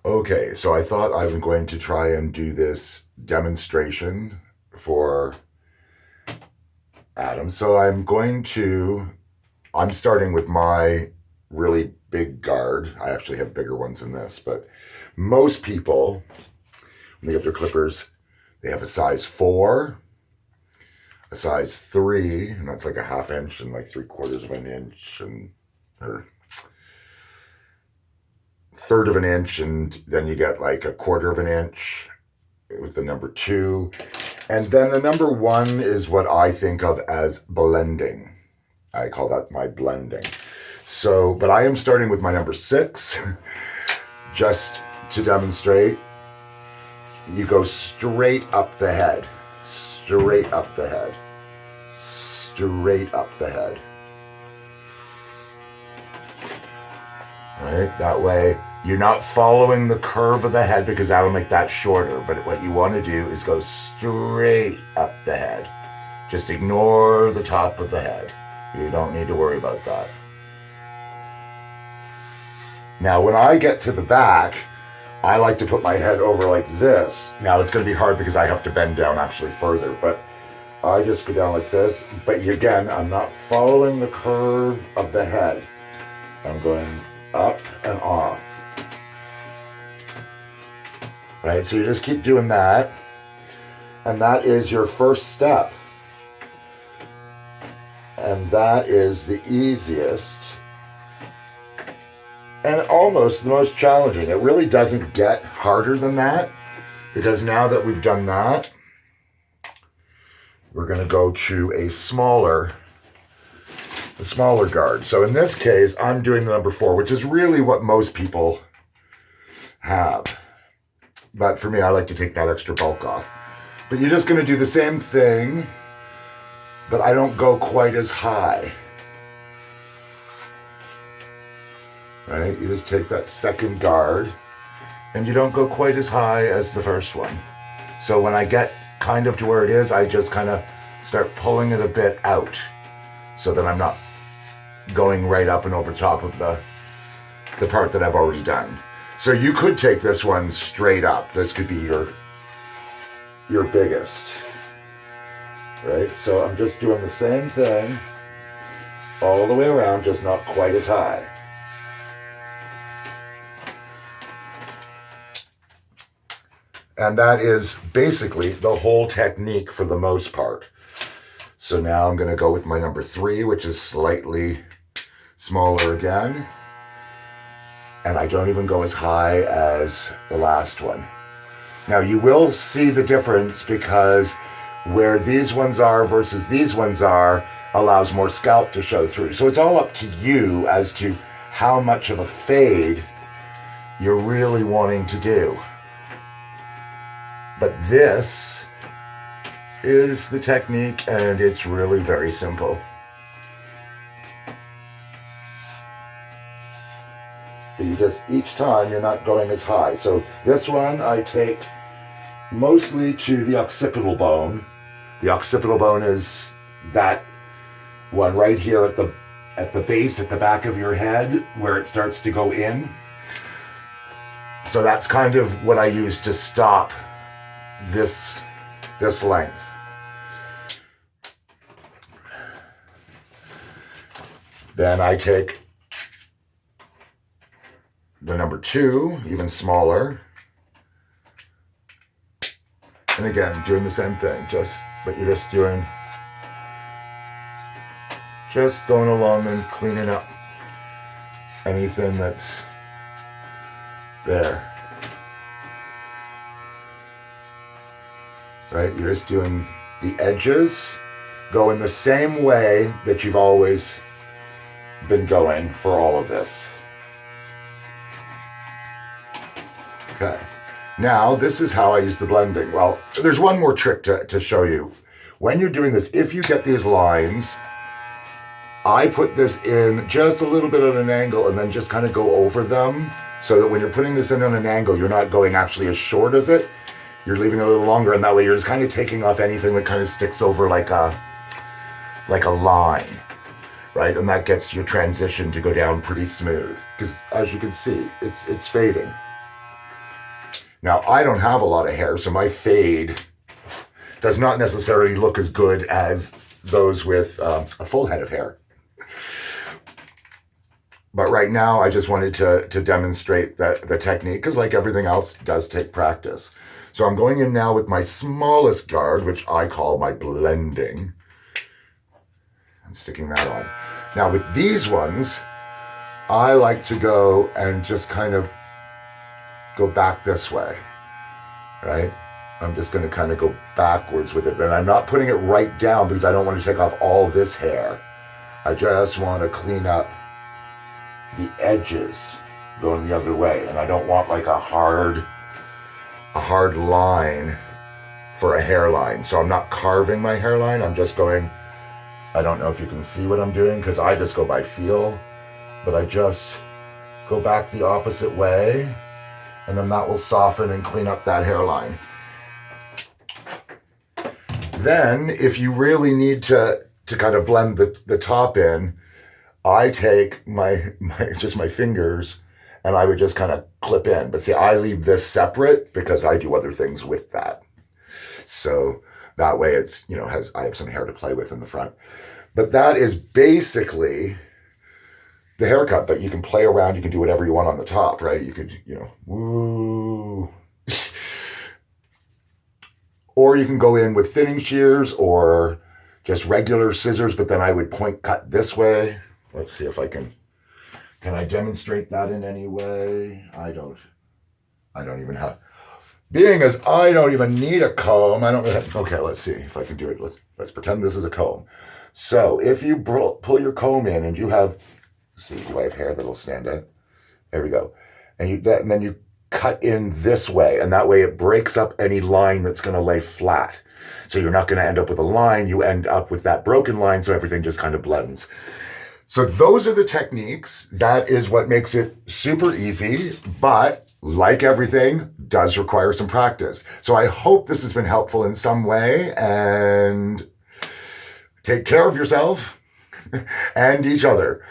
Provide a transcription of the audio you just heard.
Okay, so I thought I was going to try and do this demonstration for Adam. I'm starting with my really big guard. I actually have bigger ones than this, but most people, when they get their clippers, they have a size 4, a size 3, and that's like a half inch and like 3/4 of an inch, or third of an inch, and then you get like a quarter of an inch with the number 2. And then the number 1 is what I think of as blending. I call that my blending. So, but I am starting with my number 6 just to demonstrate. You go straight up the head, straight up the head, straight up the head. Right? That way you're not following the curve of the head because that'll make that shorter. But what you want to do is go straight up the head. Just ignore the top of the head. You don't need to worry about that. Now, when I get to the back, I like to put my head over like this. Now, it's going to be hard because I have to bend down actually further, but I just go down like this. But again, I'm not following the curve of the head. I'm going up and off. Right, so you just keep doing that. And that is your first step. And that is the easiest and almost the most challenging. It really doesn't get harder than that, because now that we've done that, we're going to go to a smaller guard. So in this case, I'm doing the number 4, which is really what most people have. But for me, I like to take that extra bulk off. But you're just going to do the same thing, but I don't go quite as high. Right? You just take that second guard, and you don't go quite as high as the first one. So when I get kind of to where it is, I just kind of start pulling it a bit out so that I'm not going right up and over top of the part that I've already done. So you could take this one straight up. This could be your biggest. Right? So I'm just doing the same thing all the way around, just not quite as high. And that is basically the whole technique for the most part. So now I'm going to go with my number 3, which is slightly smaller again. And I don't even go as high as the last one. Now you will see the difference, because where these ones are versus these ones are allows more scalp to show through. So it's all up to you as to how much of a fade you're really wanting to do. But this is the technique, and it's really very simple. But you just, each time you're not going as high. So this one I take mostly to the occipital bone. The occipital bone is that one right here at the base, at the back of your head, where it starts to go in. So that's kind of what I use to stop this length. Then I take the number 2, even smaller. And again, doing the same thing, but you're just going along and cleaning up anything that's there. Right? You're just doing the edges, go in the same way that you've always been going for all of this. Okay. Now, this is how I use the blending. Well, there's one more trick to show you. When you're doing this, if you get these lines, I put this in just a little bit at an angle and then just kind of go over them, so that when you're putting this in on an angle, you're not going actually as short as it. You're leaving it a little longer, and that way you're just kind of taking off anything that kind of sticks over like a line, right? And that gets your transition to go down pretty smooth, because as you can see, it's fading. Now, I don't have a lot of hair, so my fade does not necessarily look as good as those with a full head of hair. But right now, I just wanted to demonstrate that the technique, because like everything else, does take practice. So I'm going in now with my smallest guard, which I call my blending. I'm sticking that on. Now with these ones, I like to go and just kind of go back this way, right? I'm just going to kind of go backwards with it. And I'm not putting it right down because I don't want to take off all this hair. I just want to clean up the edges going the other way. And I don't want like a hard line for a hairline. So I'm not carving my hairline. I'm just going, I don't know if you can see what I'm doing because I just go by feel, but I just go back the opposite way, and then that will soften and clean up that hairline. Then, if you really need to kind of blend the top in, I take my fingers and I would just kind of clip in. But see, I leave this separate because I do other things with that. So that way it's, I have some hair to play with in the front. But that is basically the haircut, but you can play around, you can do whatever you want on the top, right? You could, woo. Or you can go in with thinning shears or just regular scissors, but then I would point cut this way. Let's see if I can I demonstrate that in any way? I don't even have, being as I don't even need a comb, okay, let's see if I can do it. Let's pretend this is a comb. So if you pull your comb in and you have, see, do I have hair that'll stand out? There we go. And then you cut in this way, and that way it breaks up any line that's going to lay flat. So you're not going to end up with a line, you end up with that broken line, so everything just kind of blends. So those are the techniques. That is what makes it super easy, but like everything, does require some practice. So I hope this has been helpful in some way, and take care of yourself and each other.